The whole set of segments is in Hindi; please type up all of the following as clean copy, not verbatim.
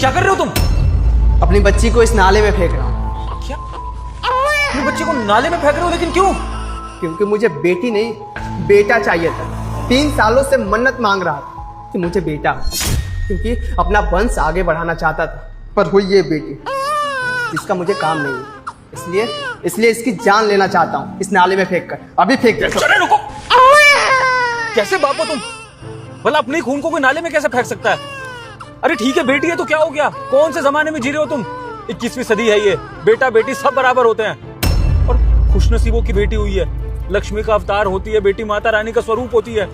क्या कर रहे हो तुम? अपनी बच्ची को इस नाले में फेंक रहा हूँ। क्या? अपनी बच्ची को नाले में फेंक रहे हो, लेकिन क्यों? क्योंकि मुझे बेटी नहीं बेटा चाहिए था। 3 सालों से मन्नत मांग रहा था कि मुझे बेटा हो, क्योंकि अपना वंश आगे बढ़ाना चाहता था। पर हुई ये बेटी जिसका मुझे काम नहीं है, इसलिए इसकी जान लेना चाहता हूँ इस नाले में फेंक कर। अभी फेंक दे। चले रुको। कैसे बाप हो तुम? भला अपने खून को कोई नाले में कैसे फेंक सकता है? अरे ठीक है, बेटी है तो क्या हो गया? कौन से जमाने में जी रहे हो तुम? 21वीं सदी है ये। बेटा बेटी सब बराबर होते हैं। और खुशनसीबों की बेटी हुई है। लक्ष्मी का अवतार होती है बेटी, माता रानी का स्वरूप होती है।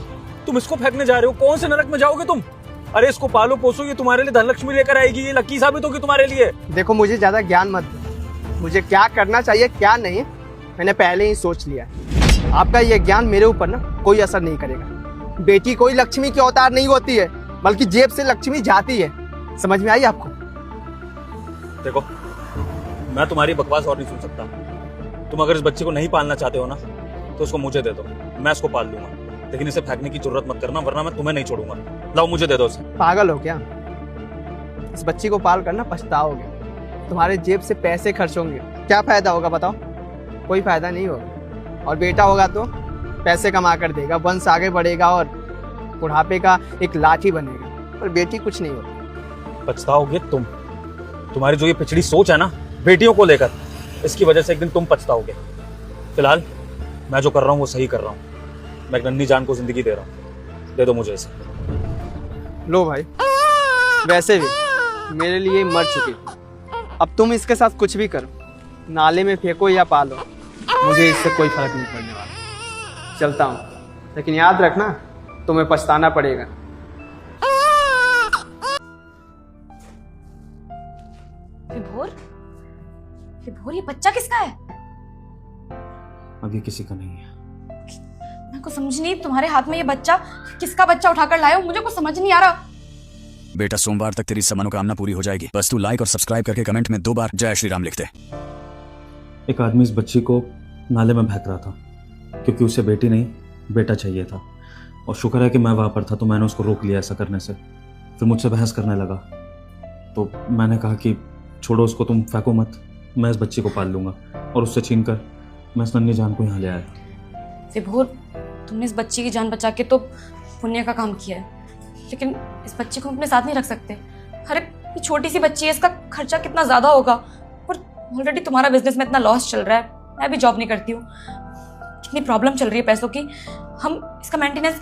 तुम इसको फेंकने जा रहे हो? कौन से नरक में जाओगे तुम? अरे इसको पालो पोसो, ये तुम्हारे लिए धनलक्ष्मी लेकर आएगी। ये लकी साबित होगी तुम्हारे लिए। देखो, मुझे ज्यादा ज्ञान मत दो। मुझे क्या करना चाहिए क्या नहीं मैंने पहले ही सोच लिया। आपका ये ज्ञान मेरे ऊपर ना कोई असर नहीं करेगा। बेटी कोई लक्ष्मी की अवतार नहीं होती है, बल्कि जेब से लक्ष्मी जाती है। समझ में आई आपको? देखो, मैं तुम्हारी बकवास और नहीं सुन सकता। तुम अगर इस बच्चे को नहीं पालना चाहते हो ना, तो उसको मुझे दे दो, मैं इसको पाल लूंगा। लेकिन इसे फेंकने की जरूरत मत करना, वरना मैं तुम्हें नहीं छोड़ूंगा। लाओ, मुझे दे दो उसे। पागल हो क्या? इस बच्ची को पाल कर ना पछताओगे। तुम्हारे जेब से पैसे खर्च होंगे, क्या फायदा होगा बताओ? कोई फायदा नहीं होगा। और बेटा होगा तो पैसे कमा कर देगा, वंश आगे बढ़ेगा और बुढ़ापे का एक लाठी बनेगा। और बेटी कुछ नहीं होगी। पछताओगे तुम। तुम्हारी जो ये पिछड़ी सोच है ना बेटियों को लेकर, इसकी वजह से एक दिन तुम पछताओगे। फिलहाल मैं जो कर रहा हूँ वो सही कर रहा हूँ। मैं एक नन्ही जान को जिंदगी दे रहा हूँ। दे दो मुझे इसे। लो भाई, वैसे भी मेरे लिए मर चुकी थी। अब तुम इसके साथ कुछ भी करो, नाले में फेंको या पालो, मुझे इससे कोई फर्क नहीं पड़ने वाला। चलता हूँ, लेकिन याद रखना तुम्हें पछताना पड़ेगा। विभोर, विभोर, ये बच्चा किसका है? अभी किसी का नहीं है। मेरे को समझ नहीं, तुम्हारे हाथ में ये बच्चा, किसका बच्चा उठाकर लाए हो? मुझे कुछ समझ नहीं आ रहा। बेटा, सोमवार तक तेरी सब मनोकामना पूरी हो जाएगी। बस तू लाइक और सब्सक्राइब करके कमेंट में 2 बार जय श्री राम लिख दे। एक आदमी इस बच्ची को नाले में फेंक रहा था क्योंकि उसे बेटी नहीं बेटा चाहिए था। और शुक्र है कि मैं वहां पर था, तो मैंने उसको रोक लिया ऐसा करने से। फिर मुझसे बहस करने लगा, तो मैंने कहा कि छोड़ो उसको, तुम फेंको मत, मैं इस बच्ची को पाल लूंगा। और उससे छीनकर मैं इस नन्ही जान को यहाँ ले आया। विभोर, तुमने इस बच्ची की जान बचा के तो पुण्य का काम किया है, लेकिन इस बच्चे को अपने साथ नहीं रख सकते। अरे ये छोटी सी बच्ची है, इसका खर्चा कितना ज्यादा होगा। और ऑलरेडी तुम्हारा बिजनेस में इतना लॉस चल रहा है, मैं भी जॉब नहीं करती हूँ, कितनी प्रॉब्लम चल रही है पैसों की। हम इसका मेंटेनेंस